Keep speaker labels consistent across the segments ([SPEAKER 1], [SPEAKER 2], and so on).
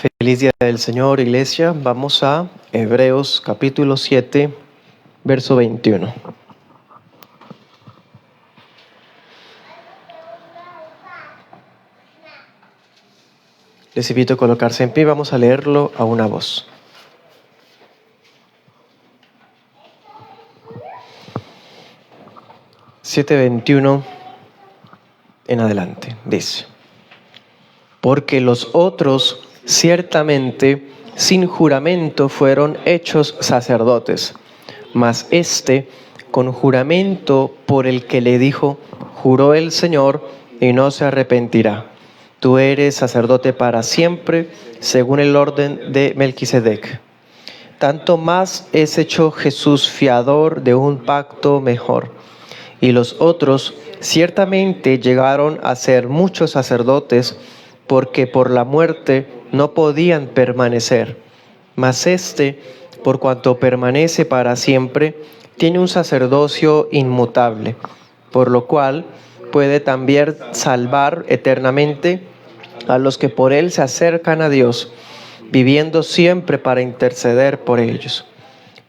[SPEAKER 1] Feliz día del Señor, iglesia. Vamos a Hebreos capítulo 7, verso 21. Les invito a colocarse en pie, vamos a leerlo a una voz. Siete 21 en adelante, dice: Porque los otros ciertamente sin juramento fueron hechos sacerdotes, mas éste con juramento por el que le dijo: juró el Señor y no se arrepentirá. Tú eres sacerdote para siempre, según el orden de Melquisedec. Tanto más es hecho Jesús fiador de un pacto mejor. Y los otros ciertamente llegaron a ser muchos sacerdotes, porque por la muerte no podían permanecer. Mas éste, por cuanto permanece para siempre, tiene un sacerdocio inmutable, por lo cual puede también salvar eternamente a los que por él se acercan a Dios, viviendo siempre para interceder por ellos.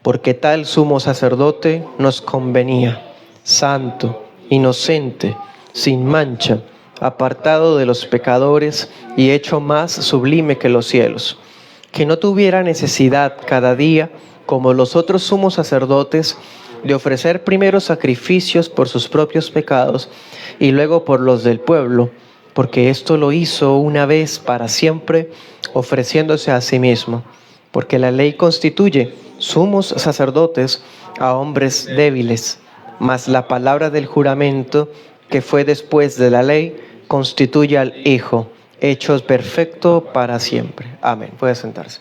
[SPEAKER 1] Porque tal sumo sacerdote nos convenía, santo, inocente, sin mancha, apartado de los pecadores y hecho más sublime que los cielos, que no tuviera necesidad cada día, como los otros sumos sacerdotes, de ofrecer primero sacrificios por sus propios pecados y luego por los del pueblo, porque esto lo hizo una vez para siempre, ofreciéndose a sí mismo. Porque la ley constituye sumos sacerdotes a hombres débiles, mas la palabra del juramento, que fue después de la ley, constituye al Hijo, hecho perfecto para siempre. Amén. Puede sentarse.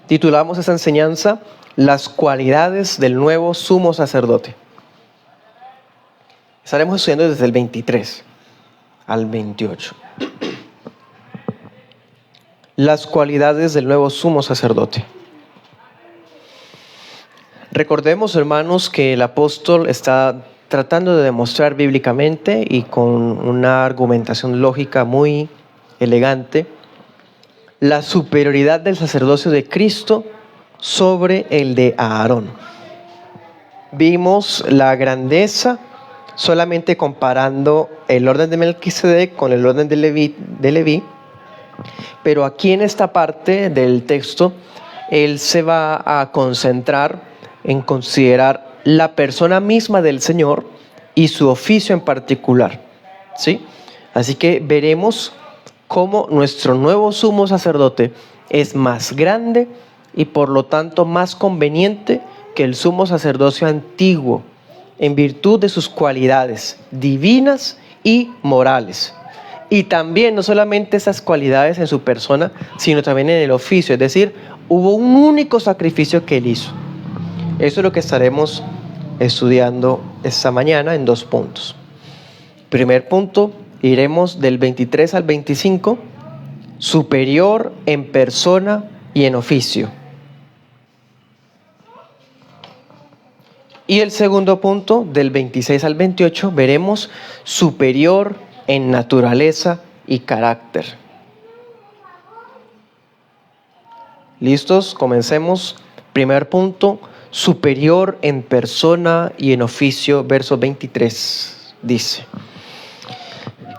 [SPEAKER 1] Titulamos esta enseñanza: Las cualidades del nuevo sumo sacerdote. Estaremos estudiando desde el 23 al 28. Las cualidades del nuevo sumo sacerdote. Recordemos, hermanos, que el apóstol está tratando de demostrar bíblicamente y con una argumentación lógica muy elegante la superioridad del sacerdocio de Cristo sobre el de Aarón. Vimos la grandeza solamente comparando el orden de Melquisedec con el orden de Leví, pero aquí en esta parte del texto él se va a concentrar en considerar la persona misma del Señor y su oficio en particular, ¿sí? Así que veremos cómo nuestro nuevo sumo sacerdote es más grande y por lo tanto más conveniente que el sumo sacerdocio antiguo, en virtud de sus cualidades divinas y morales. Y también no solamente esas cualidades en su persona, sino también en el oficio, es decir, hubo un único sacrificio que él hizo. Eso es lo que estaremos estudiando esta mañana en 2 puntos. Primer punto, iremos del 23 al 25, superior en persona y en oficio. Y el segundo punto, del 26 al 28, veremos superior en naturaleza y carácter. ¿Listos? Comencemos. Primer punto, superior en persona y en oficio, verso 23, dice: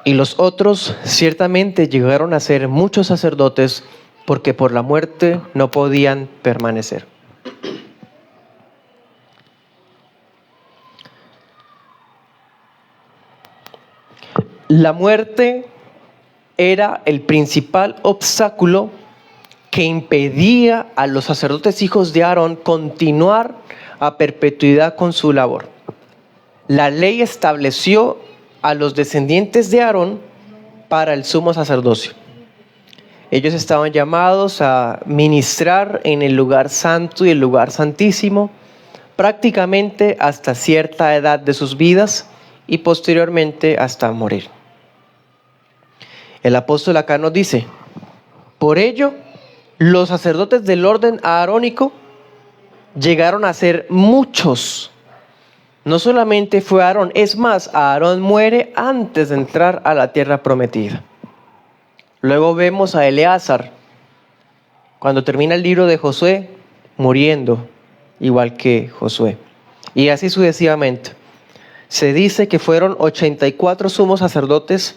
[SPEAKER 1] Y los otros ciertamente llegaron a ser muchos sacerdotes, porque por la muerte no podían permanecer. La muerte era el principal obstáculo que impedía a los sacerdotes hijos de Aarón continuar a perpetuidad con su labor. La ley estableció a los descendientes de Aarón para el sumo sacerdocio. Ellos estaban llamados a ministrar en el lugar santo y el lugar santísimo prácticamente hasta cierta edad de sus vidas y posteriormente hasta morir. El apóstol acá nos dice: por ello, los sacerdotes del orden aarónico llegaron a ser muchos, No solamente fue Aarón, es más, Aarón muere antes de entrar a la tierra prometida. Luego vemos a Eleazar, cuando termina el libro de Josué, muriendo igual que Josué. Y así sucesivamente. Se dice que fueron 84 sumos sacerdotes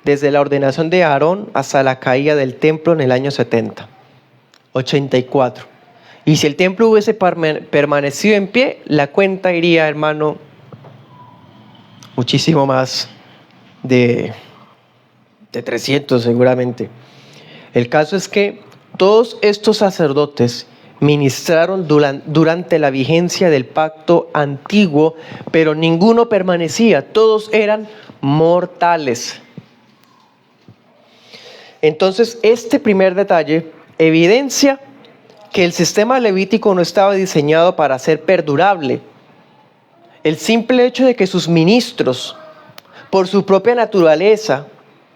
[SPEAKER 1] desde la ordenación de Aarón hasta la caída del templo en el año 70. 84. Y si el templo hubiese permanecido en pie, la cuenta iría, hermano, muchísimo más de 300 seguramente. El caso es que todos estos sacerdotes ministraron durante la vigencia del pacto antiguo, pero ninguno permanecía, todos eran mortales. Entonces, este primer detalle evidencia que el sistema levítico no estaba diseñado para ser perdurable. El simple hecho de que sus ministros, por su propia naturaleza,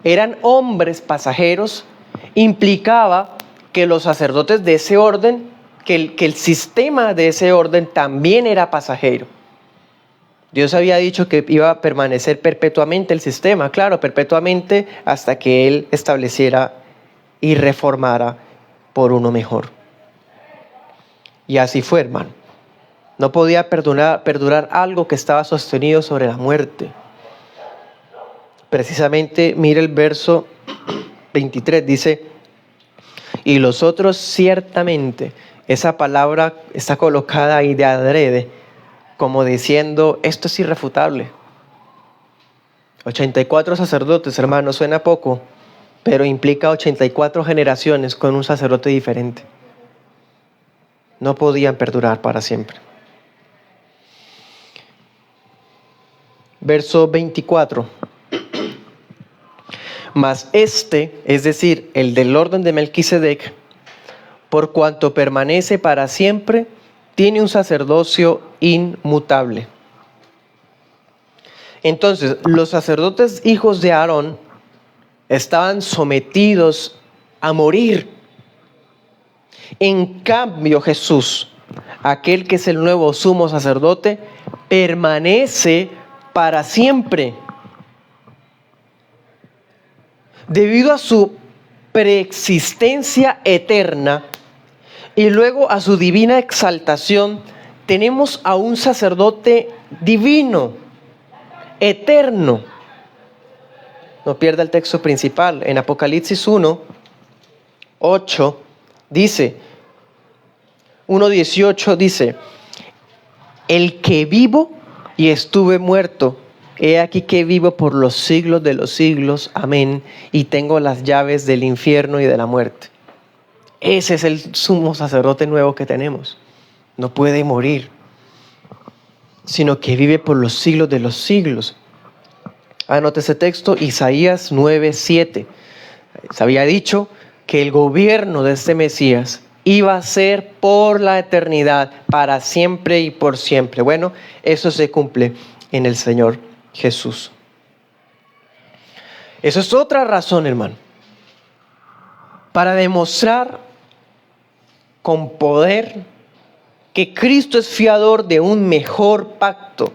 [SPEAKER 1] eran hombres pasajeros, implicaba que los sacerdotes de ese orden, que el sistema de ese orden también era pasajero. Dios había dicho que iba a permanecer perpetuamente el sistema, claro, perpetuamente hasta que Él estableciera y reformara por uno mejor. Y así fue, hermano. No podía perdurar algo que estaba sostenido sobre la muerte. Precisamente, mire el verso 23, dice: y los otros ciertamente, esa palabra está colocada ahí de adrede, como diciendo, esto es irrefutable. 84 sacerdotes, hermano, suena poco, pero implica 84 generaciones con un sacerdote diferente. No podían perdurar para siempre. Verso 24. Mas este, es decir, el del orden de Melquisedec, por cuanto permanece para siempre, tiene un sacerdocio inmutable. Entonces, los sacerdotes hijos de Aarón estaban sometidos a morir. En cambio, Jesús, aquel que es el nuevo sumo sacerdote, permanece para siempre. Debido a su preexistencia eterna y luego a su divina exaltación, tenemos a un sacerdote divino, eterno. No pierda el texto principal. En Apocalipsis 1:8 dice, 1:18 dice: el que vivo y estuve muerto, he aquí que vivo por los siglos de los siglos, amén, y tengo las llaves del infierno y de la muerte. Ese es el sumo sacerdote nuevo que tenemos. No puede morir, sino que vive por los siglos de los siglos. Anote ese texto, Isaías 9:7. Se había dicho que el gobierno de este Mesías iba a ser por la eternidad, para siempre y por siempre. Bueno, eso se cumple en el Señor Jesús. Eso es otra razón, hermano, para demostrar con poder que Cristo es fiador de un mejor pacto.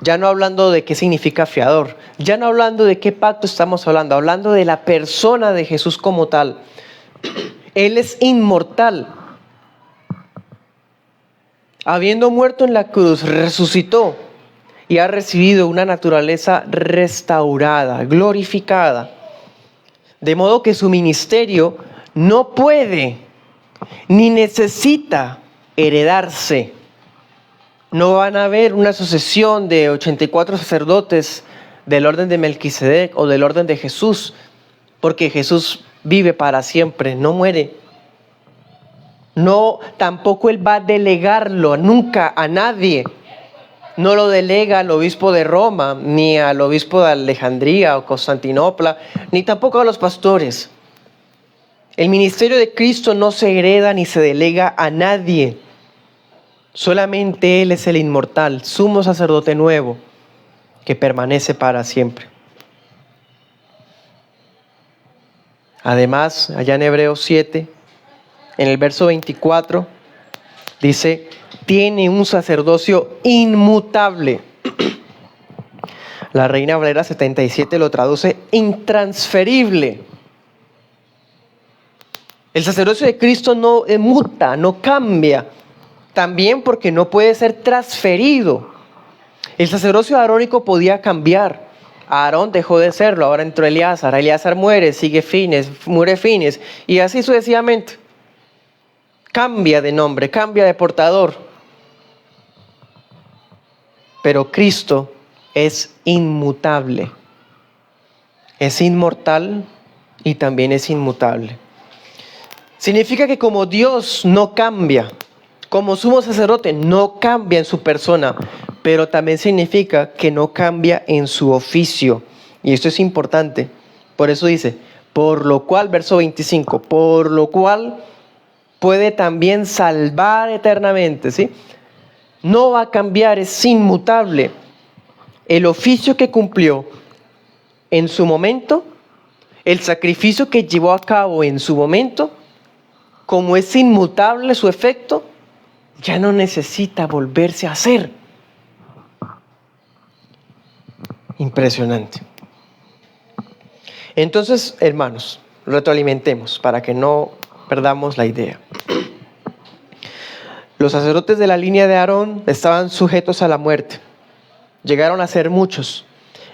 [SPEAKER 1] Ya no hablando de qué significa fiador, ya no hablando de qué pacto estamos hablando de la persona de Jesús como tal. Él es inmortal. Habiendo muerto en la cruz, resucitó y ha recibido una naturaleza restaurada, glorificada. De modo que su ministerio no puede ni necesita heredarse. No van a haber una sucesión de 84 sacerdotes del orden de Melquisedec o del orden de Jesús, porque Jesús vive para siempre, no muere. No, tampoco Él va a delegarlo nunca a nadie. No lo delega al obispo de Roma, ni al obispo de Alejandría o Constantinopla, ni tampoco a los pastores. El ministerio de Cristo no se hereda ni se delega a nadie. Solamente Él es el inmortal, sumo sacerdote nuevo, que permanece para siempre. Además, allá en Hebreos 7, en el verso 24, dice: tiene un sacerdocio inmutable. La Reina Valera 77 lo traduce intransferible. El sacerdocio de Cristo no muta, no cambia. También porque no puede ser transferido. El sacerdocio arónico podía cambiar. Aarón dejó de serlo, ahora entró Eleazar. Eleazar muere, sigue Fines, muere Fines. Y así sucesivamente. Cambia de nombre, cambia de portador. Pero Cristo es inmutable. Es inmortal y también es inmutable. Significa que como Dios no cambia, como sumo sacerdote no cambia en su persona, pero también significa que no cambia en su oficio. Y esto es importante. Por eso dice, por lo cual, verso 25, por lo cual puede también salvar eternamente, ¿sí? No va a cambiar, es inmutable. El oficio que cumplió en su momento, el sacrificio que llevó a cabo en su momento, como es inmutable su efecto, ya no necesita volverse a hacer. Impresionante. Entonces, hermanos, retroalimentemos para que no perdamos la idea. Los sacerdotes de la línea de Aarón estaban sujetos a la muerte. Llegaron a ser muchos.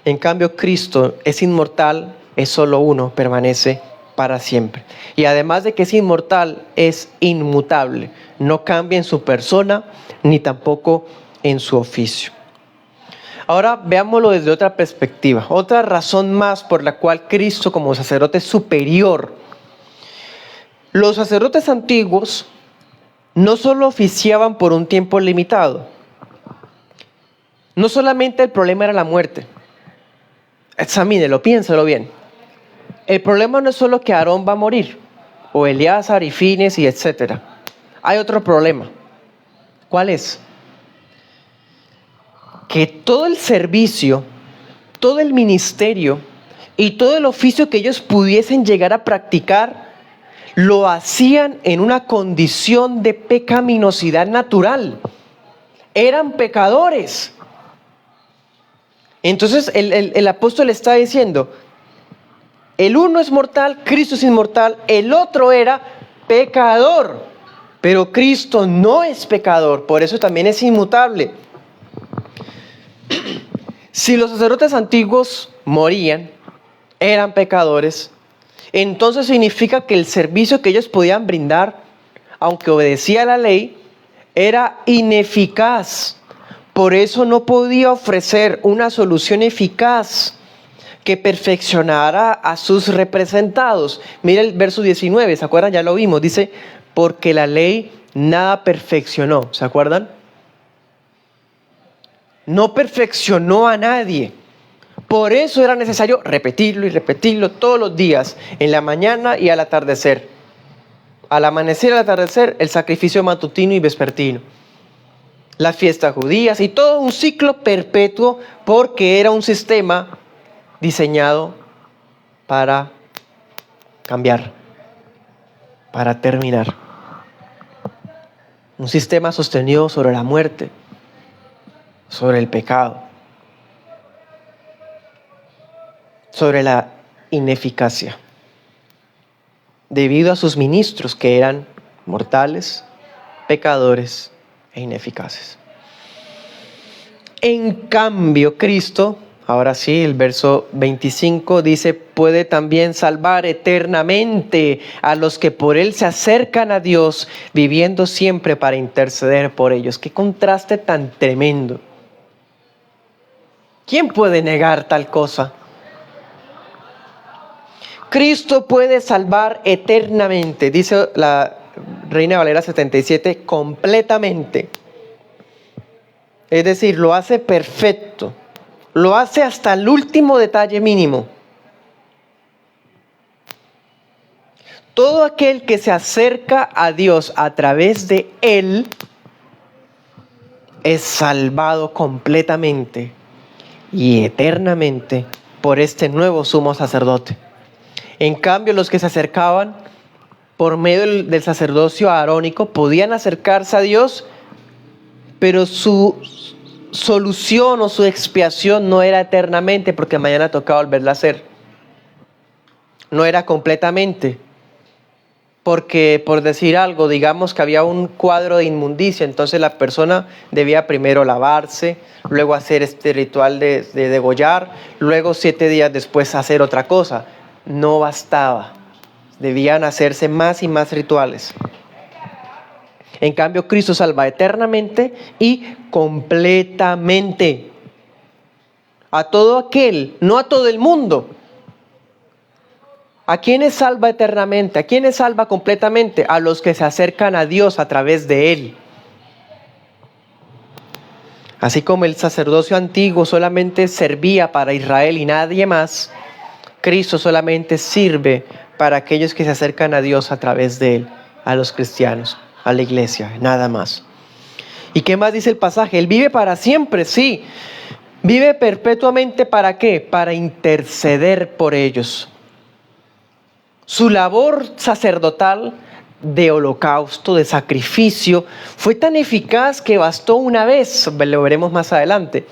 [SPEAKER 1] En cambio, Cristo es inmortal, es solo uno, permanece para siempre. Y además de que es inmortal, es inmutable. No cambia en su persona, ni tampoco en su oficio. Ahora veámoslo desde otra perspectiva. Otra razón más por la cual Cristo como sacerdote es superior. Los sacerdotes antiguos no solo oficiaban por un tiempo limitado. No solamente el problema era la muerte. Examínelo, piénselo bien. El problema no es solo que Aarón va a morir, o Eleazar y Fines y etcétera. Hay otro problema. ¿Cuál es? Que todo el servicio, todo el ministerio y todo el oficio que ellos pudiesen llegar a practicar, lo hacían en una condición de pecaminosidad natural. Eran pecadores. Entonces el apóstol está diciendo, el uno es mortal, Cristo es inmortal, el otro era pecador, pero Cristo no es pecador, por eso también es inmutable. Si los sacerdotes antiguos morían, eran pecadores, entonces significa que el servicio que ellos podían brindar, aunque obedecía a la ley, era ineficaz. Por eso no podía ofrecer una solución eficaz que perfeccionara a sus representados. Mira el verso 19, ¿se acuerdan? Ya lo vimos, dice, porque la ley nada perfeccionó, ¿se acuerdan? No perfeccionó a nadie. Por eso era necesario repetirlo y repetirlo todos los días, en la mañana y al atardecer. Al amanecer y al atardecer, el sacrificio matutino y vespertino. Las fiestas judías y todo un ciclo perpetuo, porque era un sistema diseñado para cambiar, para terminar. Un sistema sostenido sobre la muerte, sobre el pecado, sobre la ineficacia, debido a sus ministros que eran mortales, pecadores e ineficaces. En cambio, Cristo, ahora sí, el verso 25 dice, puede también salvar eternamente a los que por Él se acercan a Dios, viviendo siempre para interceder por ellos. ¡Qué contraste tan tremendo! ¿Quién puede negar tal cosa? Cristo puede salvar eternamente, dice la Reina Valera 77, completamente. Es decir, lo hace perfecto. Lo hace hasta el último detalle mínimo. Todo aquel que se acerca a Dios a través de Él es salvado completamente y eternamente por este nuevo sumo sacerdote. En cambio, los que se acercaban por medio del sacerdocio arónico podían acercarse a Dios pero su solución o su expiación no era eternamente, porque mañana tocaba volverla a hacer. No era completamente, porque por decir algo, digamos que había un cuadro de inmundicia, entonces la persona debía primero lavarse, luego hacer este ritual de degollar, luego 7 días después hacer otra cosa. No bastaba, debían hacerse más y más rituales. En cambio, Cristo salva eternamente y completamente a todo aquel, no a todo el mundo. ¿A quiénes salva eternamente? ¿A quiénes salva completamente? A los que se acercan a Dios a través de Él. Así como el sacerdocio antiguo solamente servía para Israel y nadie más, Cristo solamente sirve para aquellos que se acercan a Dios a través de Él, a los cristianos, a la iglesia, nada más. ¿Y qué más dice el pasaje? Él vive para siempre, sí. Vive perpetuamente, ¿para qué? Para interceder por ellos. Su labor sacerdotal de holocausto, de sacrificio, fue tan eficaz que bastó una vez, lo veremos más adelante.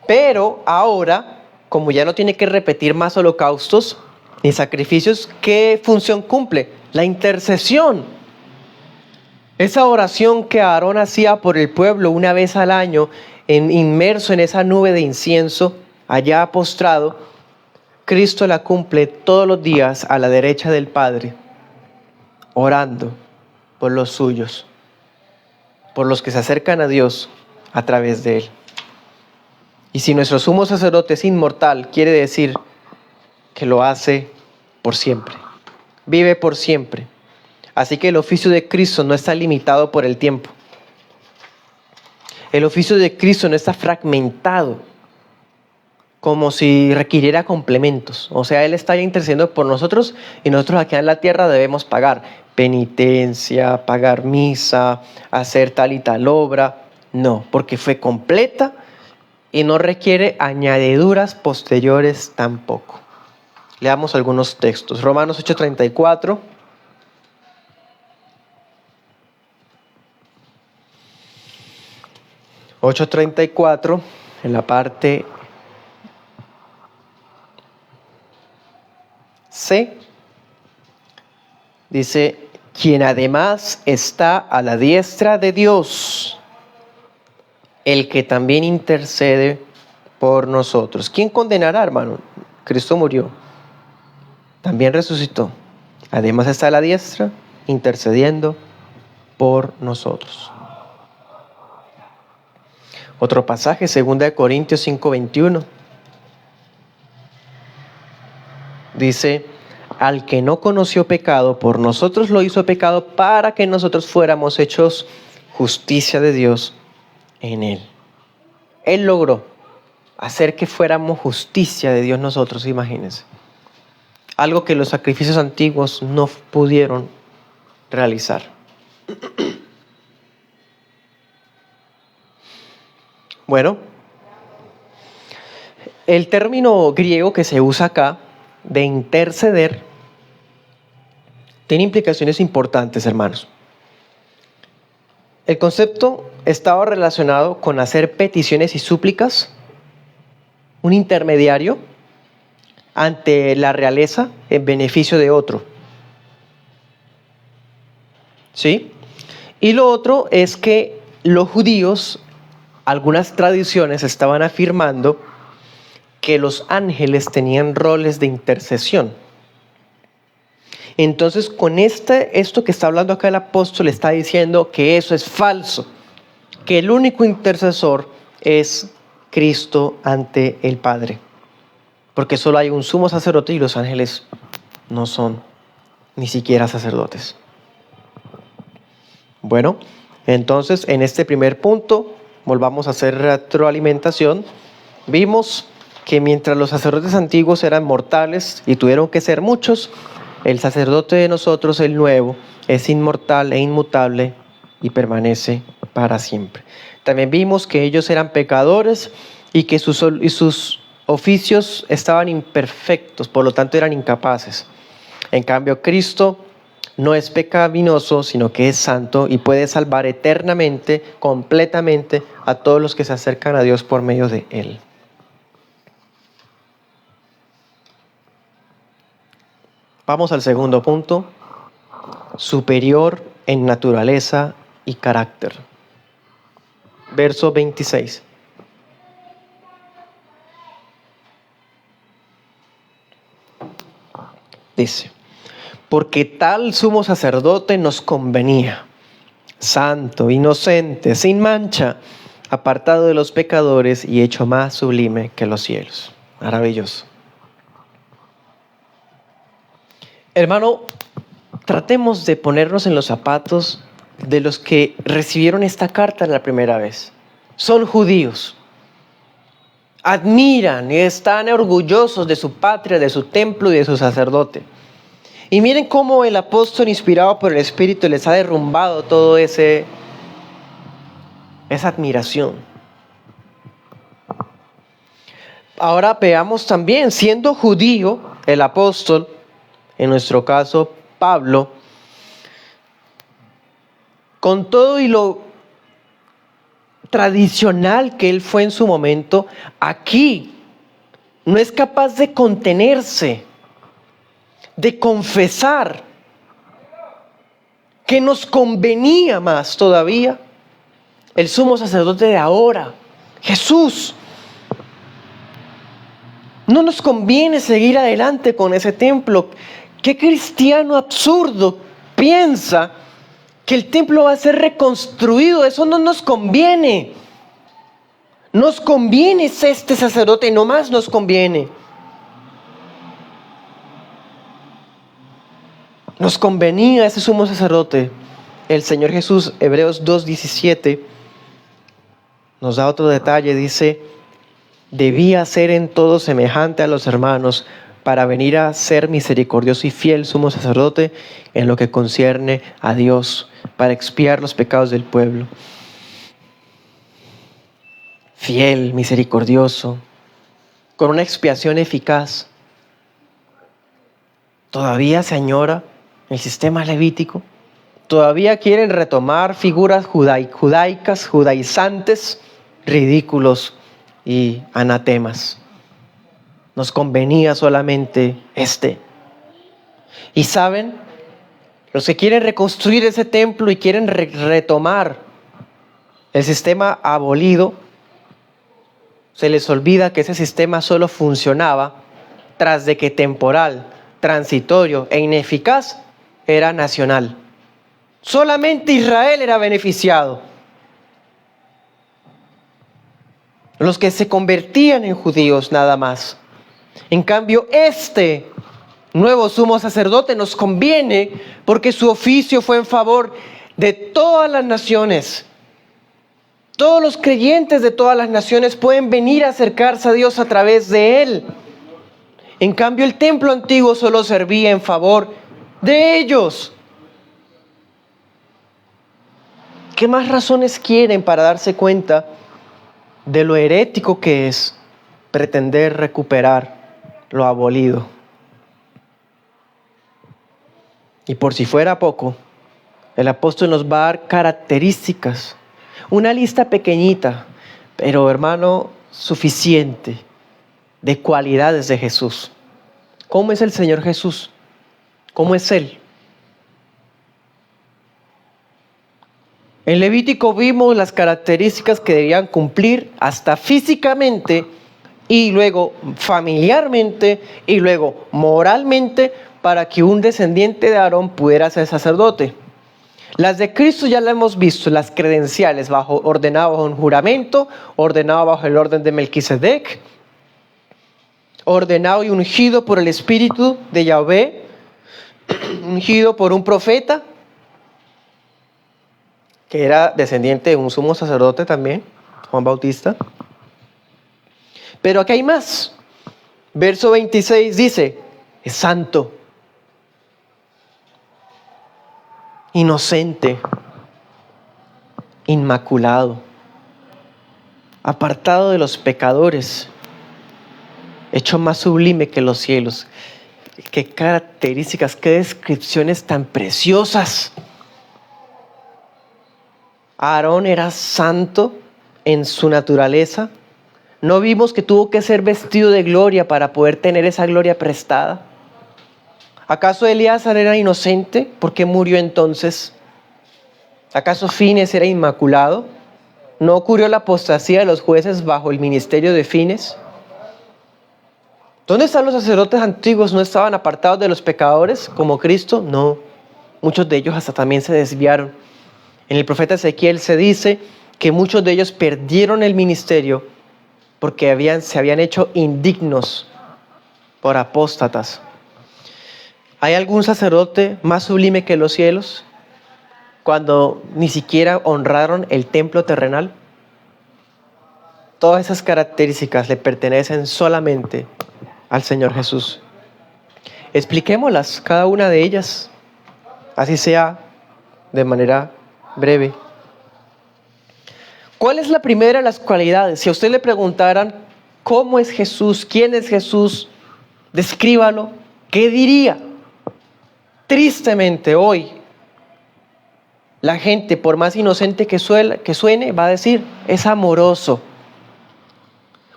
[SPEAKER 1] Pero ahora, como ya no tiene que repetir más holocaustos ni sacrificios, ¿qué función cumple? La intercesión. Esa oración que Aarón hacía por el pueblo una vez al año, inmerso en esa nube de incienso, allá postrado, Cristo la cumple todos los días a la derecha del Padre, orando por los suyos, por los que se acercan a Dios a través de Él. Y si nuestro sumo sacerdote es inmortal, quiere decir que lo hace por siempre, vive por siempre. Así que el oficio de Cristo no está limitado por el tiempo. El oficio de Cristo no está fragmentado, como si requiriera complementos. O sea, Él está ya intercediendo por nosotros y nosotros aquí en la tierra debemos pagar penitencia, pagar misa, hacer tal y tal obra. No, porque fue completa y no requiere añadiduras posteriores tampoco. Leamos algunos textos. Romanos 8:34. (8:34) en la parte C, dice, quien además está a la diestra de Dios, el que también intercede por nosotros. ¿Quién condenará, hermano? Cristo murió, también resucitó, además está a la diestra, intercediendo por nosotros. Otro pasaje, 2 Corintios 5:21. Dice, al que no conoció pecado, por nosotros lo hizo pecado para que nosotros fuéramos hechos justicia de Dios en Él. Él logró hacer que fuéramos justicia de Dios nosotros, imagínense. Algo que los sacrificios antiguos no pudieron realizar. Bueno, el término griego que se usa acá, de interceder, tiene implicaciones importantes, hermanos. El concepto estaba relacionado con hacer peticiones y súplicas, un intermediario ante la realeza en beneficio de otro. ¿Sí? Y lo otro es que los judíos, algunas tradiciones estaban afirmando que los ángeles tenían roles de intercesión. Entonces, con esto que está hablando acá el apóstol, está diciendo que eso es falso, que el único intercesor es Cristo ante el Padre, porque solo hay un sumo sacerdote y los ángeles no son ni siquiera sacerdotes. Bueno, entonces en este primer punto, volvamos a hacer retroalimentación, vimos que mientras los sacerdotes antiguos eran mortales y tuvieron que ser muchos, el sacerdote de nosotros, el nuevo, es inmortal e inmutable y permanece para siempre. También vimos que ellos eran pecadores y que sus oficios estaban imperfectos, por lo tanto eran incapaces. En cambio, Cristo no es pecaminoso, sino que es santo y puede salvar eternamente, completamente a todos los que se acercan a Dios por medio de Él. Vamos al segundo punto: superior en naturaleza y carácter. Verso 26. Dice: porque tal sumo sacerdote nos convenía, santo, inocente, sin mancha, apartado de los pecadores y hecho más sublime que los cielos. Maravilloso. Hermano, tratemos de ponernos en los zapatos de los que recibieron esta carta la primera vez. Son judíos. Admiran y están orgullosos de su patria, de su templo y de su sacerdote. Y miren cómo el apóstol, inspirado por el Espíritu, les ha derrumbado todo esa admiración. Ahora veamos también, siendo judío, el apóstol, en nuestro caso Pablo, con todo y lo tradicional que él fue en su momento, aquí no es capaz de contenerse, de confesar que nos convenía más todavía el sumo sacerdote de ahora, Jesús. No nos conviene seguir adelante con ese templo. ¿Qué cristiano absurdo piensa que el templo va a ser reconstruido? Eso no nos conviene. Nos conviene este sacerdote, no más nos conviene. Nos convenía ese sumo sacerdote. El Señor Jesús, Hebreos 2:17, nos da otro detalle. Dice: debía ser en todo semejante a los hermanos, para venir a ser misericordioso y fiel sumo sacerdote en lo que concierne a Dios, para expiar los pecados del pueblo. Fiel, misericordioso, con una expiación eficaz. Todavía se añora el sistema levítico. Todavía quieren retomar figuras judaicas, judaizantes, ridículos y anatemas. Nos convenía solamente este. Y saben, los que quieren reconstruir ese templo y quieren retomar el sistema abolido, se les olvida que ese sistema solo funcionaba tras de que temporal, transitorio e ineficaz era nacional. Solamente Israel era beneficiado. Los que se convertían en judíos nada más. En cambio, este nuevo sumo sacerdote nos conviene porque su oficio fue en favor de todas las naciones. Todos los creyentes de todas las naciones pueden venir a acercarse a Dios a través de él. En cambio, el templo antiguo solo servía en favor de ellos. ¿Qué más razones quieren para darse cuenta de lo herético que es pretender recuperar lo abolido? Y por si fuera poco, el apóstol nos va a dar características, una lista pequeñita, pero hermano, suficiente, de cualidades de Jesús. ¿Cómo es el Señor Jesús? ¿Cómo es Él? En Levítico vimos las características que debían cumplir hasta físicamente y luego familiarmente y luego moralmente para que un descendiente de Aarón pudiera ser sacerdote. Las de Cristo ya las hemos visto, las credenciales, ordenado bajo un juramento, ordenado bajo el orden de Melquisedec, ordenado y ungido por el Espíritu de Yahvé, ungido por un profeta, que era descendiente de un sumo sacerdote también, Juan Bautista. Pero aquí hay más. Verso 26 dice: es santo, inocente, inmaculado, apartado de los pecadores, hecho más sublime que los cielos. Qué características, qué descripciones tan preciosas. Aarón era santo en su naturaleza. ¿No vimos que tuvo que ser vestido de gloria para poder tener esa gloria prestada? ¿Acaso Eleazar era inocente? ¿Por qué murió entonces? ¿Acaso Fines era inmaculado? ¿No ocurrió la apostasía de los jueces bajo el ministerio de Fines? ¿Dónde están los sacerdotes antiguos? ¿No estaban apartados de los pecadores como Cristo? No, muchos de ellos hasta también se desviaron. En el profeta Ezequiel se dice que muchos de ellos perdieron el ministerio porque se habían hecho indignos por apóstatas. ¿Hay algún sacerdote más sublime que los cielos cuando ni siquiera honraron el templo terrenal? Todas esas características le pertenecen solamente al Señor Jesús. Expliquémoslas, cada una de ellas, así sea de manera breve. ¿Cuál es la primera de las cualidades? Si a usted le preguntaran cómo es Jesús, quién es Jesús, descríbalo, ¿qué diría? Tristemente hoy, la gente, por más inocente que suene, va a decir, es amoroso.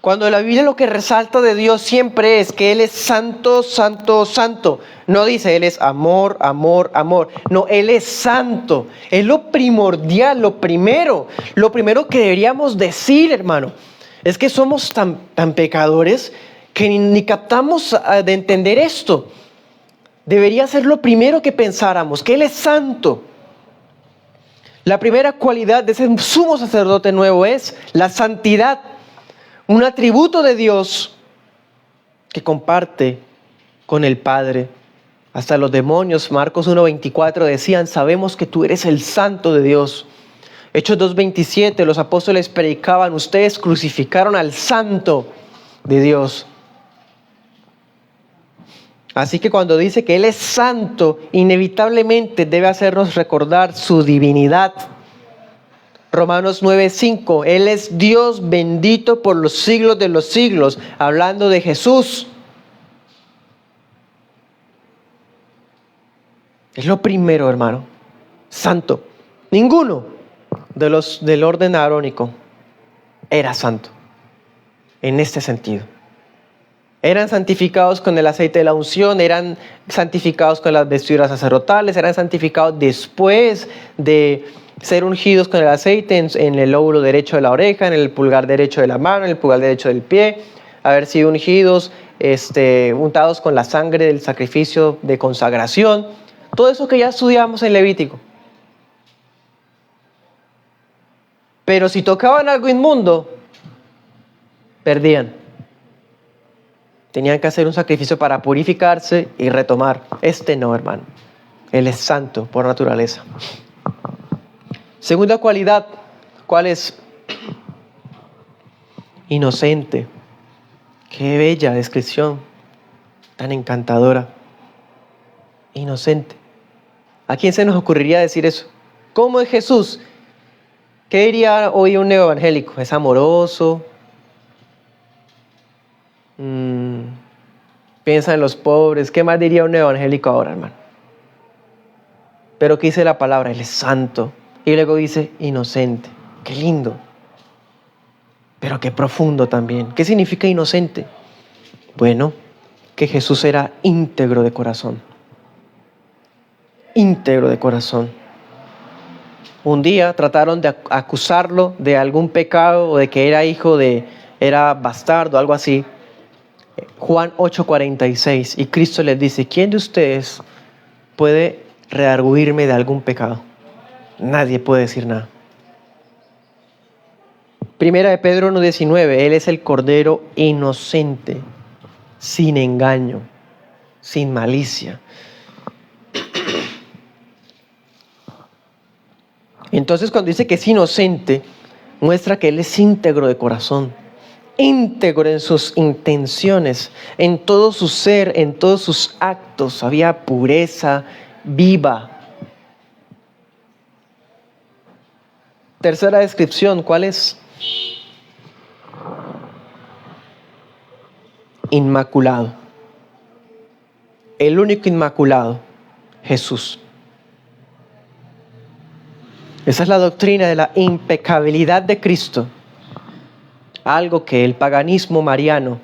[SPEAKER 1] Cuando la Biblia lo que resalta de Dios siempre es que Él es santo, santo, santo. No dice Él es amor, amor, amor. No, Él es santo. Es lo primordial, lo primero que deberíamos decir, hermano. Es que somos tan pecadores que ni captamos de entender esto. Debería ser lo primero que pensáramos, que Él es santo. La primera cualidad de ese sumo sacerdote nuevo es la santidad. Un atributo de Dios que comparte con el Padre. Hasta los demonios, Marcos 1:24 decían, sabemos que tú eres el santo de Dios. Hechos 2:27, los apóstoles predicaban, ustedes crucificaron al santo de Dios. Así que cuando dice que Él es santo, inevitablemente debe hacernos recordar su divinidad. Romanos 9:5, Él es Dios bendito por los siglos de los siglos, hablando de Jesús. Es lo primero, hermano, santo. Ninguno de los del orden arónico era santo, en este sentido. Eran santificados con el aceite de la unción, eran santificados con las vestiduras sacerdotales, eran santificados después de ser ungidos con el aceite en el lóbulo derecho de la oreja, en el pulgar derecho de la mano, en el pulgar derecho del pie, haber sido ungidos, untados con la sangre del sacrificio de consagración, todo eso que ya estudiamos en Levítico. Pero si tocaban algo inmundo, perdían. Tenían que hacer un sacrificio para purificarse y retomar. No, hermano. Él es santo por naturaleza. Segunda cualidad, ¿cuál es? Inocente. Qué bella descripción, tan encantadora. Inocente. ¿A quién se nos ocurriría decir eso? ¿Cómo es Jesús? ¿Qué diría hoy un neoevangélico? Es amoroso. Piensa en los pobres. ¿Qué más diría un neoevangélico ahora, hermano? Pero ¿qué dice la palabra? Él es santo. Y luego dice inocente. Qué lindo. Pero qué profundo también. ¿Qué significa inocente? Bueno, que Jesús era íntegro de corazón. Íntegro de corazón. Un día trataron de acusarlo de algún pecado o de que era bastardo, algo así. Juan 8:46. Y Cristo les dice, ¿quién de ustedes puede redarguirme de algún pecado? Nadie puede decir nada. Primera de Pedro 1:19, Él es el Cordero inocente, sin engaño, sin malicia. Entonces cuando dice que es inocente, muestra que Él es íntegro de corazón, íntegro en sus intenciones, en todo su ser, en todos sus actos, había pureza viva. Tercera descripción, ¿cuál es? Inmaculado. el único inmaculado, Jesús. Esa es la doctrina de la impecabilidad de Cristo, algo que el paganismo mariano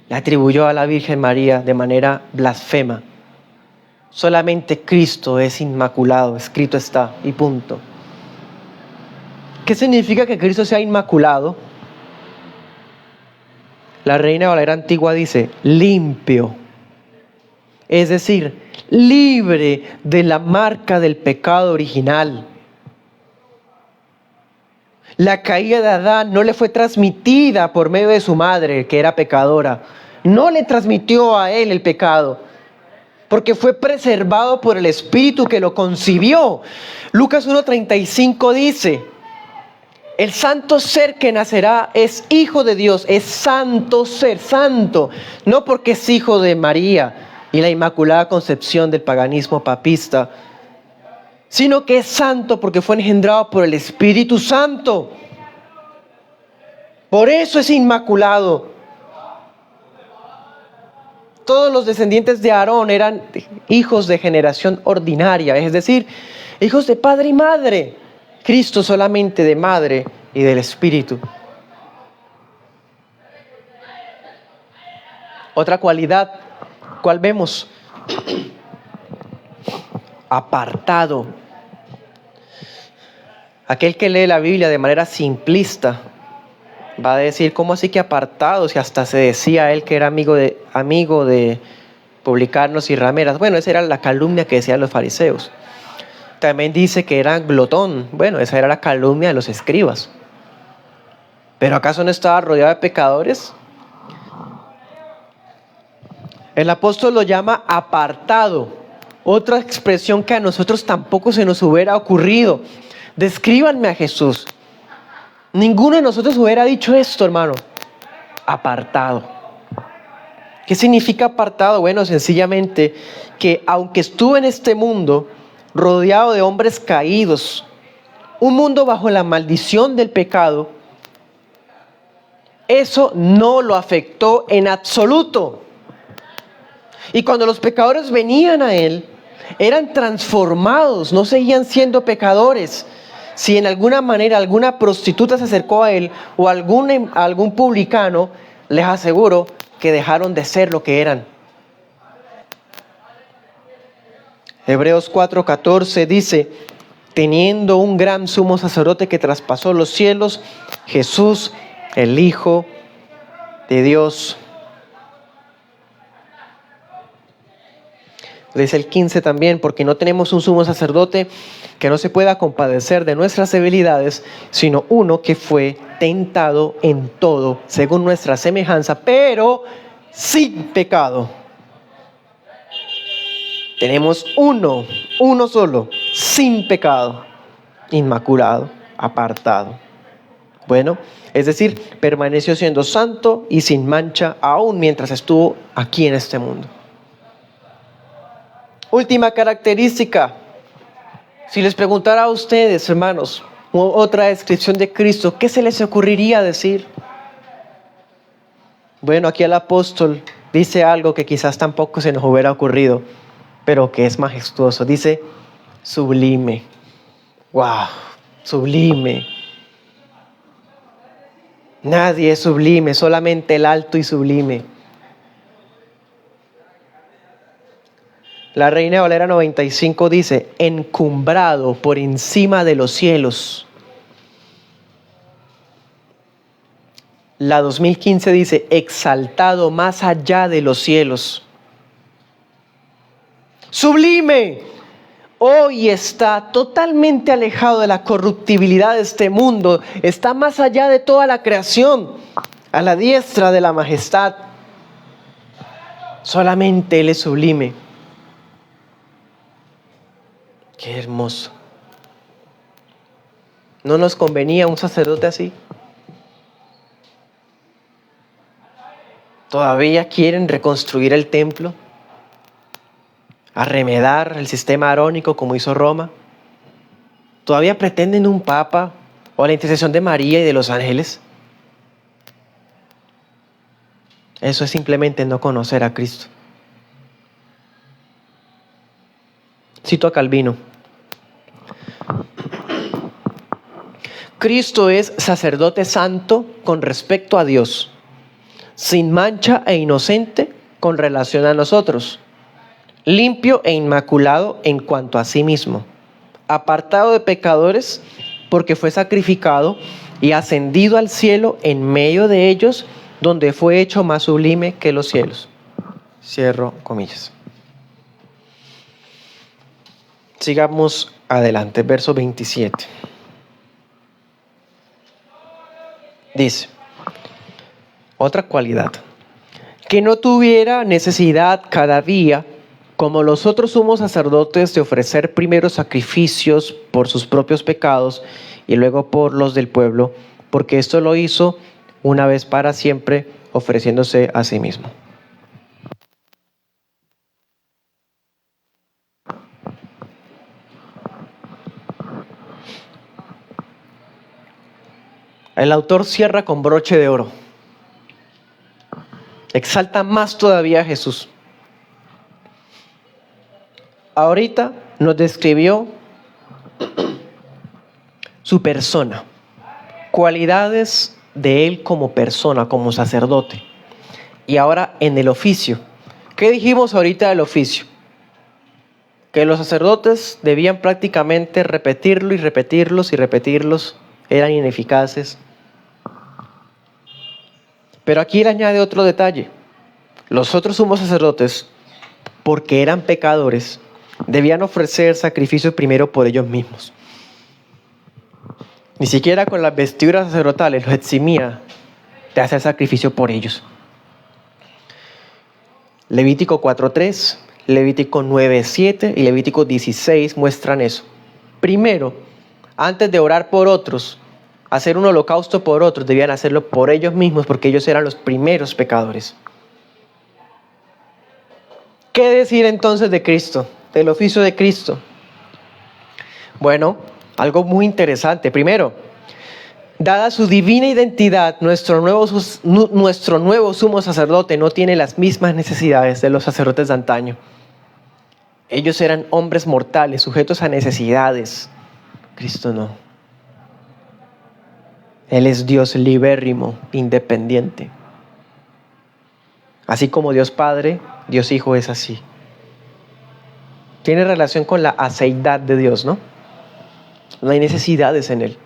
[SPEAKER 1] le atribuyó a la Virgen María de manera blasfema. Solamente Cristo es inmaculado, escrito está, y punto. ¿Qué significa que Cristo sea inmaculado? La Reina Valera Antigua dice, limpio. Es decir, libre de la marca del pecado original. La caída de Adán no le fue transmitida por medio de su madre, que era pecadora. No le transmitió a él el pecado, porque fue preservado por el Espíritu que lo concibió. Lucas 1:35 dice, el santo ser que nacerá es hijo de Dios, es santo ser, santo, no porque es hijo de María y la Inmaculada Concepción del paganismo papista, sino que es santo porque fue engendrado por el Espíritu Santo. Por eso es inmaculado. Todos los descendientes de Aarón eran hijos de generación ordinaria, es decir, hijos de padre y madre. Cristo solamente de madre y del Espíritu. Otra cualidad, ¿cuál vemos? Apartado. Aquel que lee la Biblia de manera simplista va a decir, ¿cómo así que apartado? Si hasta se decía él que era amigo de publicanos y rameras. Bueno, esa era la calumnia que decían los fariseos. También dice que era glotón. Bueno, esa era la calumnia de los escribas. ¿Pero acaso no estaba rodeado de pecadores? El apóstol lo llama apartado. Otra expresión que a nosotros tampoco se nos hubiera ocurrido. Descríbanme a Jesús. Ninguno de nosotros hubiera dicho esto, hermano. Apartado. ¿Qué significa apartado? Bueno, sencillamente que aunque estuvo en este mundo rodeado de hombres caídos, un mundo bajo la maldición del pecado, eso no lo afectó en absoluto. Y cuando los pecadores venían a él, eran transformados, no seguían siendo pecadores. Si en alguna manera alguna prostituta se acercó a él o algún publicano, les aseguro que dejaron de ser lo que eran. Hebreos 4:14 dice, teniendo un gran sumo sacerdote que traspasó los cielos, Jesús, el Hijo de Dios. Dice el 15 también, porque no tenemos un sumo sacerdote que no se pueda compadecer de nuestras debilidades, sino uno que fue tentado en todo, según nuestra semejanza, pero sin pecado. Tenemos uno solo, sin pecado, inmaculado, apartado. Bueno, es decir, permaneció siendo santo y sin mancha aún mientras estuvo aquí en este mundo. Última característica. Si les preguntara a ustedes, hermanos, otra descripción de Cristo, ¿qué se les ocurriría decir? Bueno, aquí el apóstol dice algo que quizás tampoco se nos hubiera ocurrido, pero que es majestuoso. Dice, sublime. ¡Wow! Sublime. Nadie es sublime, solamente el alto y sublime. La Reina Valera 95 dice, encumbrado por encima de los cielos. La 2015 dice, exaltado más allá de los cielos. Sublime. Hoy está totalmente alejado de la corruptibilidad de este mundo. Está más allá de toda la creación, a la diestra de la majestad. Solamente Él es sublime. Qué hermoso. ¿No nos convenía un sacerdote así? ¿Todavía quieren reconstruir el templo? ¿Arremedar el sistema arónico como hizo Roma? ¿Todavía pretenden un papa o la intercesión de María y de los ángeles? Eso es simplemente no conocer a Cristo. Cito a Calvino. Cristo es sacerdote santo con respecto a Dios, sin mancha e inocente con relación a nosotros, limpio e inmaculado en cuanto a sí mismo, apartado de pecadores porque fue sacrificado y ascendido al cielo en medio de ellos, donde fue hecho más sublime que los cielos. Cierro comillas. Sigamos adelante, verso 27. Dice, otra cualidad, que no tuviera necesidad cada día, como los otros sumos sacerdotes, de ofrecer primero sacrificios por sus propios pecados y luego por los del pueblo, porque esto lo hizo una vez para siempre, ofreciéndose a sí mismo. El autor cierra con broche de oro. Exalta más todavía a Jesús. Ahorita nos describió su persona, cualidades de él como persona, como sacerdote. Y ahora en el oficio. ¿Qué dijimos ahorita del oficio? Que los sacerdotes debían prácticamente repetirlo y repetirlos y repetirlos, eran ineficaces. Pero aquí él añade otro detalle. Los otros sumos sacerdotes, porque eran pecadores, debían ofrecer sacrificios primero por ellos mismos. Ni siquiera con las vestiduras sacerdotales los eximía de hacer sacrificio por ellos. Levítico 4:3, Levítico 9:7 y Levítico 16 muestran eso. Primero, antes de orar por otros, hacer un holocausto por otros, debían hacerlo por ellos mismos porque ellos eran los primeros pecadores. ¿Qué decir entonces de Cristo, del oficio de Cristo? Bueno, algo muy interesante. Primero, dada su divina identidad, nuestro nuevo sumo sacerdote no tiene las mismas necesidades de los sacerdotes de antaño. Ellos eran hombres mortales, sujetos a necesidades. Cristo no. Él es Dios libérrimo, independiente. Así como Dios Padre, Dios Hijo es así. Tiene relación con la aceidad de Dios, ¿no? No hay necesidades en Él.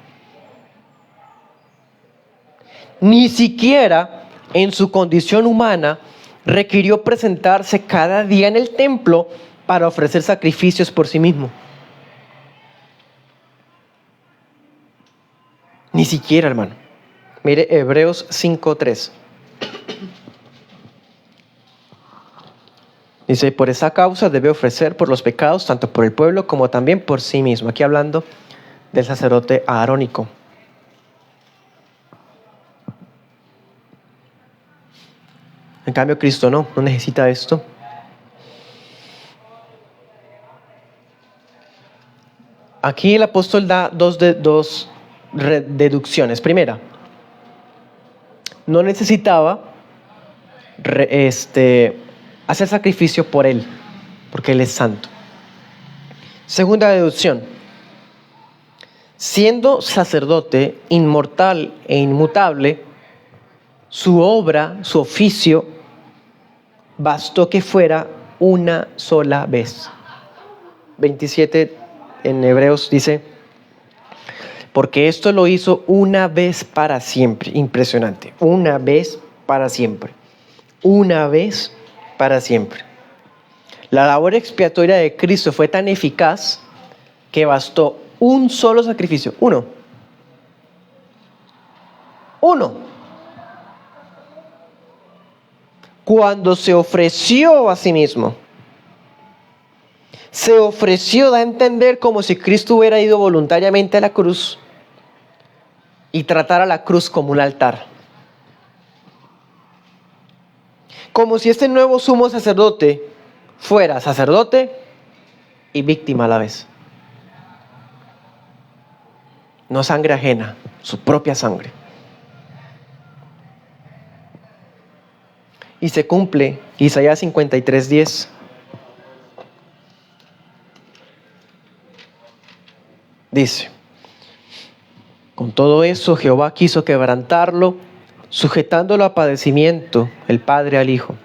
[SPEAKER 1] Ni siquiera en su condición humana requirió presentarse cada día en el templo para ofrecer sacrificios por sí mismo. Ni siquiera, hermano. Mire Hebreos 5:3. Dice, por esa causa debe ofrecer por los pecados, tanto por el pueblo como también por sí mismo. Aquí hablando del sacerdote aarónico. En cambio, Cristo no necesita esto. Aquí el apóstol da dos deducciones. Primera, no necesitaba hacer sacrificio por él, porque él es santo. Segunda deducción, siendo sacerdote inmortal e inmutable, su obra, su oficio, bastó que fuera una sola vez. 27 en Hebreos dice, porque esto lo hizo una vez para siempre. Impresionante. Una vez para siempre. Una vez para siempre. La labor expiatoria de Cristo fue tan eficaz que bastó un solo sacrificio. Uno. Cuando se ofreció a sí mismo. Se ofreció, da a entender como si Cristo hubiera ido voluntariamente a la cruz y tratara la cruz como un altar. Como si este nuevo sumo sacerdote fuera sacerdote y víctima a la vez. No sangre ajena, su propia sangre. Y se cumple Isaías 53:10. Dice, con todo eso Jehová quiso quebrantarlo, sujetándolo a padecimiento, el Padre al Hijo.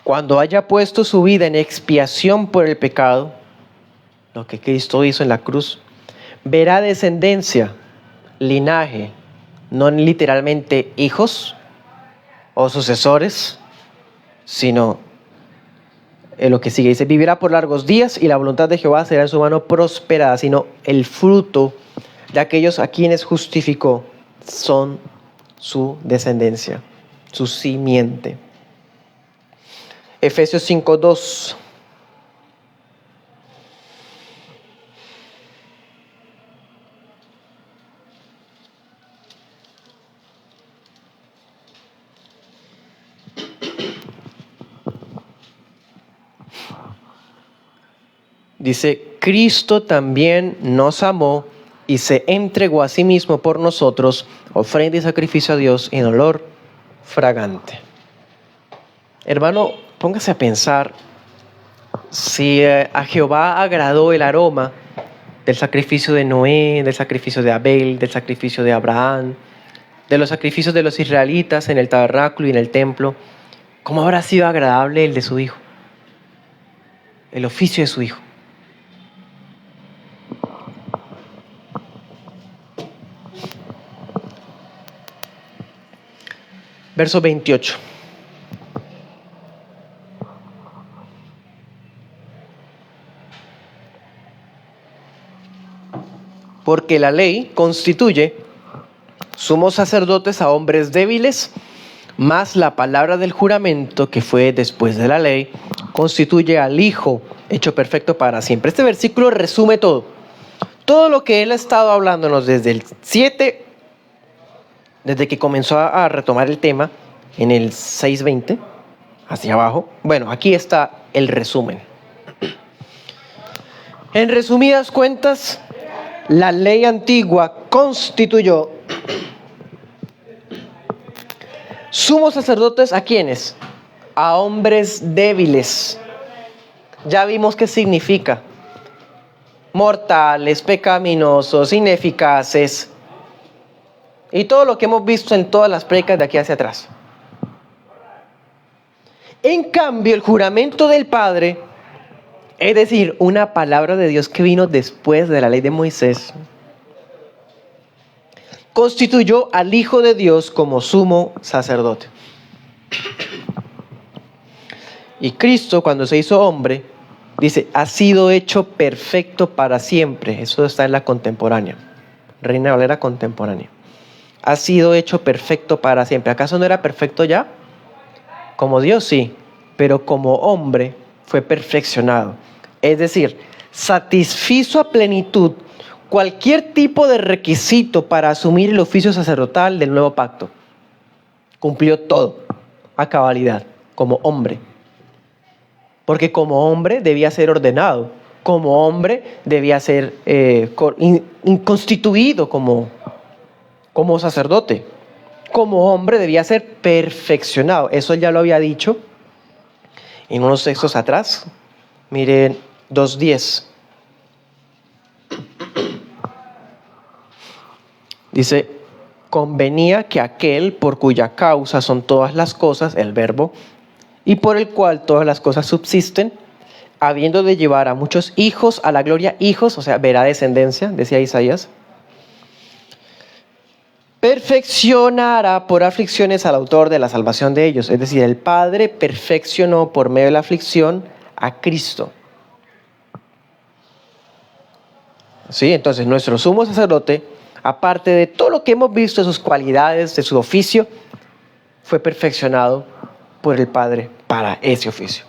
[SPEAKER 1] Cuando haya puesto su vida en expiación por el pecado, lo que Cristo hizo en la cruz, verá descendencia, linaje, no literalmente hijos o sucesores, sino en lo que sigue. Dice, vivirá por largos días y la voluntad de Jehová será en su mano próspera, sino el fruto de aquellos a quienes justificó son su descendencia, su simiente. Efesios 5:2. Dice, Cristo también nos amó y se entregó a sí mismo por nosotros, ofrenda y sacrificio a Dios en olor fragante. Hermano, póngase a pensar si a Jehová agradó el aroma del sacrificio de Noé, del sacrificio de Abel, del sacrificio de Abraham, de los sacrificios de los israelitas en el tabernáculo y en el templo. ¿Cómo habrá sido agradable el de su Hijo? El oficio de su Hijo. Verso 28. Porque la ley constituye sumos sacerdotes a hombres débiles, mas la palabra del juramento que fue después de la ley constituye al Hijo hecho perfecto para siempre. Este versículo resume todo. Todo lo que él ha estado hablándonos desde el 7, desde que comenzó a retomar el tema en el 6:20, hacia abajo. Bueno, aquí está el resumen. En resumidas cuentas, la ley antigua constituyó sumos sacerdotes, ¿a quiénes? A hombres débiles. Ya vimos qué significa. Mortales, pecaminosos, ineficaces. Y todo lo que hemos visto en todas las prédicas de aquí hacia atrás. En cambio, el juramento del Padre, es decir, una palabra de Dios que vino después de la ley de Moisés, constituyó al Hijo de Dios como sumo sacerdote. Y Cristo, cuando se hizo hombre, dice, ha sido hecho perfecto para siempre. Eso está en la contemporánea, Reina Valera contemporánea. Ha sido hecho perfecto para siempre. ¿Acaso no era perfecto ya? Como Dios sí, pero como hombre fue perfeccionado. Es decir, satisfizo a plenitud cualquier tipo de requisito para asumir el oficio sacerdotal del nuevo pacto. Cumplió todo a cabalidad, como hombre. Porque como hombre debía ser ordenado, como hombre debía ser constituido como sacerdote. Como hombre debía ser perfeccionado. Eso ya lo había dicho en unos textos atrás. Miren 2:10. Dice, convenía que aquel por cuya causa son todas las cosas, el verbo, y por el cual todas las cosas subsisten, habiendo de llevar a muchos hijos a la gloria, hijos, o sea, verá descendencia, decía Isaías, perfeccionará por aflicciones al autor de la salvación de ellos. Es decir, el Padre perfeccionó por medio de la aflicción a Cristo. ¿Sí? Entonces, nuestro sumo sacerdote, aparte de todo lo que hemos visto de sus cualidades, de su oficio, fue perfeccionado por el Padre para ese oficio.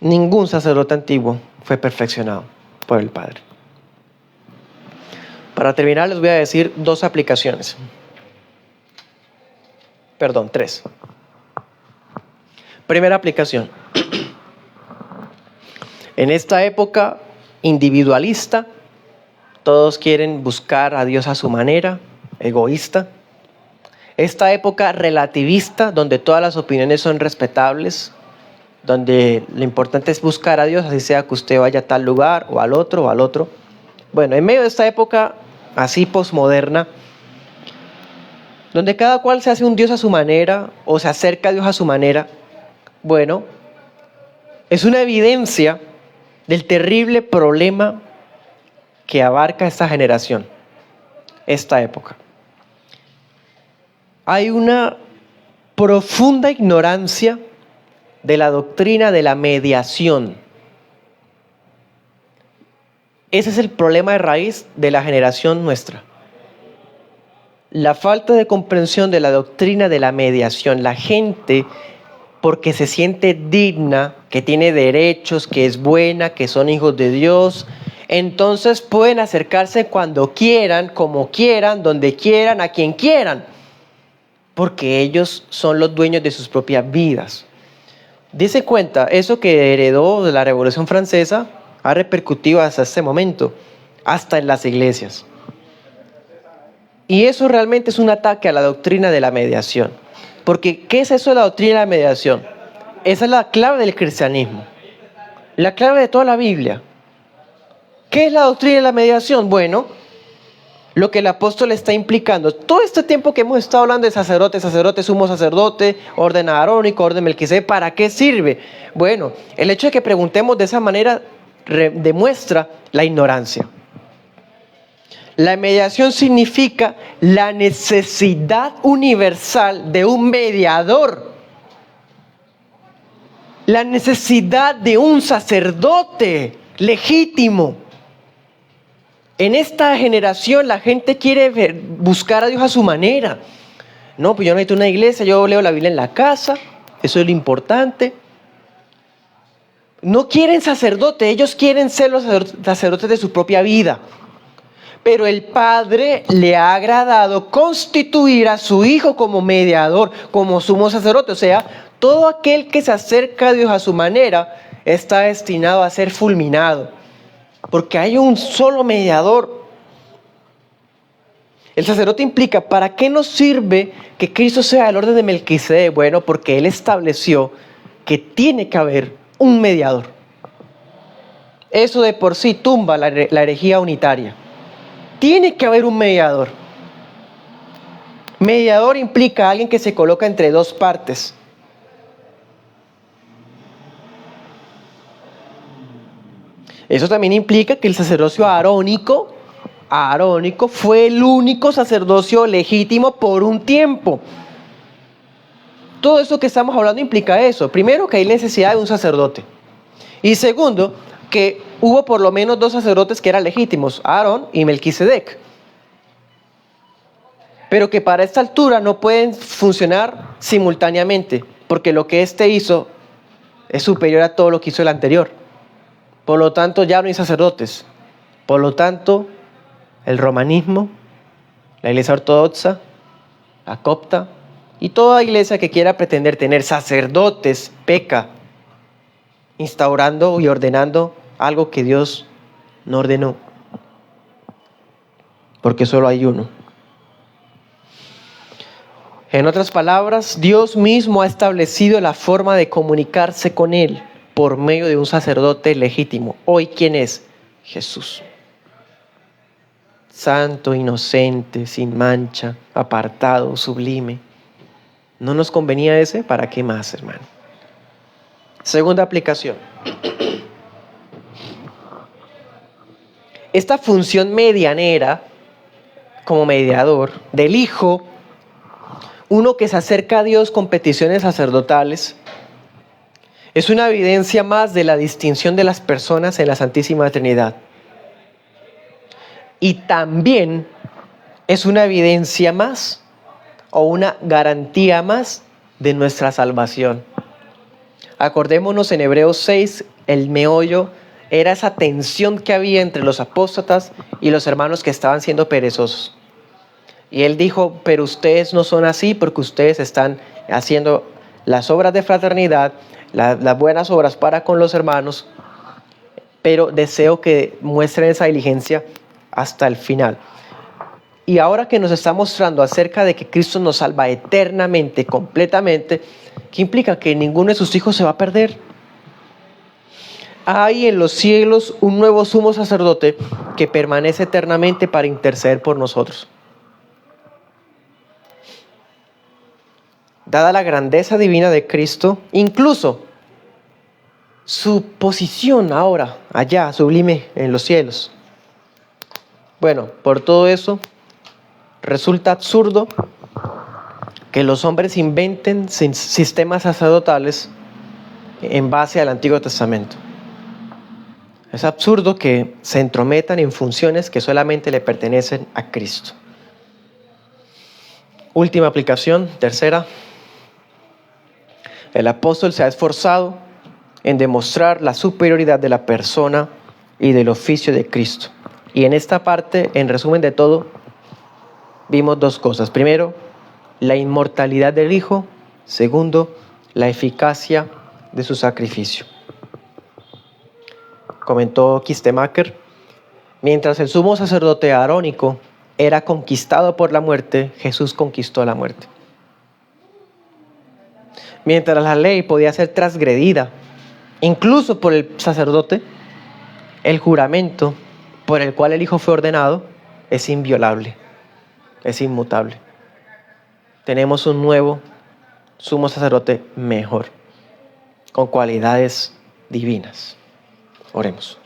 [SPEAKER 1] Ningún sacerdote antiguo fue perfeccionado por el Padre. Para terminar, les voy a decir 2 aplicaciones. Perdón, 3. Primera aplicación. En esta época individualista, todos quieren buscar a Dios a su manera, egoísta. Esta época relativista, donde todas las opiniones son respetables, donde lo importante es buscar a Dios, así sea que usted vaya a tal lugar o al otro o al otro. Bueno, en medio de esta época así posmoderna, donde cada cual se hace un Dios a su manera o se acerca a Dios a su manera, bueno, es una evidencia del terrible problema que abarca esta generación, esta época. Hay una profunda ignorancia de la doctrina de la mediación. Ese es el problema de raíz de la generación nuestra. La falta de comprensión de la doctrina de la mediación. La gente, porque se siente digna, que tiene derechos, que es buena, que son hijos de Dios, entonces pueden acercarse cuando quieran, como quieran, donde quieran, a quien quieran, porque ellos son los dueños de sus propias vidas. Dese cuenta, eso que heredó de la Revolución Francesa ha repercutido hasta este momento, hasta en las iglesias. Y eso realmente es un ataque a la doctrina de la mediación. Porque, ¿qué es eso de la doctrina de la mediación? Esa es la clave del cristianismo. La clave de toda la Biblia. ¿Qué es la doctrina de la mediación? Bueno, lo que el apóstol está implicando. Todo este tiempo que hemos estado hablando de sacerdote, sumo sacerdote, orden arónico, orden Melquisedec, ¿para qué sirve? Bueno, el hecho de que preguntemos de esa manera demuestra la ignorancia. La mediación significa la necesidad universal de un mediador. La necesidad de un sacerdote legítimo. En esta generación la gente quiere buscar a Dios a su manera. No, pues yo no necesito una iglesia, yo leo la Biblia en la casa, eso es lo importante. No quieren sacerdote, ellos quieren ser los sacerdotes de su propia vida. Pero el Padre le ha agradado constituir a su Hijo como mediador, como sumo sacerdote. O sea, todo aquel que se acerca a Dios a su manera está destinado a ser fulminado. Porque hay un solo mediador. El sacerdote implica, ¿para qué nos sirve que Cristo sea el orden de Melquisedec? Bueno, porque Él estableció que tiene que haber un mediador. Eso de por sí tumba la herejía unitaria. Tiene que haber un mediador. Mediador implica a alguien que se coloca entre dos partes. Eso también implica que el sacerdocio arónico fue el único sacerdocio legítimo por un tiempo. Todo eso que estamos hablando implica eso. Primero, que hay necesidad de un sacerdote. Y segundo, que hubo por lo menos dos sacerdotes que eran legítimos, Aarón y Melquisedec. Pero que para esta altura no pueden funcionar simultáneamente, porque lo que éste hizo es superior a todo lo que hizo el anterior. Por lo tanto, ya no hay sacerdotes. Por lo tanto, el romanismo, la iglesia ortodoxa, la copta y toda iglesia que quiera pretender tener sacerdotes peca, instaurando y ordenando algo que Dios no ordenó. Porque solo hay uno. En otras palabras, Dios mismo ha establecido la forma de comunicarse con Él por medio de un sacerdote legítimo. Hoy, ¿quién es? Jesús. Santo, inocente, sin mancha, apartado, sublime. ¿No nos convenía ese? ¿Para qué más, hermano? Segunda aplicación. Esta función medianera, como mediador, del Hijo, uno que se acerca a Dios con peticiones sacerdotales, es una evidencia más de la distinción de las personas en la Santísima Trinidad. Y también es una evidencia más o una garantía más de nuestra salvación. Acordémonos en Hebreos 6, el meollo era esa tensión que había entre los apóstatas y los hermanos que estaban siendo perezosos. Y él dijo, pero ustedes no son así porque ustedes están haciendo las obras de fraternidad, las buenas obras para con los hermanos, pero deseo que muestren esa diligencia hasta el final. Y ahora que nos está mostrando acerca de que Cristo nos salva eternamente, completamente, ¿qué implica? Que ninguno de sus hijos se va a perder. hay en los cielos un nuevo sumo sacerdote que permanece eternamente para interceder por nosotros. Dada la grandeza divina de Cristo, incluso su posición ahora, allá, sublime, en los cielos. Bueno, por todo eso, resulta absurdo que los hombres inventen sistemas sacerdotales en base al Antiguo Testamento. Es absurdo que se entrometan en funciones que solamente le pertenecen a Cristo. Última aplicación, tercera. El apóstol se ha esforzado en demostrar la superioridad de la persona y del oficio de Cristo. Y en esta parte, en resumen de todo, vimos dos cosas. Primero, la inmortalidad del Hijo. Segundo, la eficacia de su sacrificio. Comentó Kistemaker, mientras el sumo sacerdote arónico era conquistado por la muerte, Jesús conquistó la muerte. Mientras la ley podía ser transgredida, incluso por el sacerdote, el juramento por el cual el Hijo fue ordenado es inviolable, es inmutable. Tenemos un nuevo sumo sacerdote mejor, con cualidades divinas. Oremos.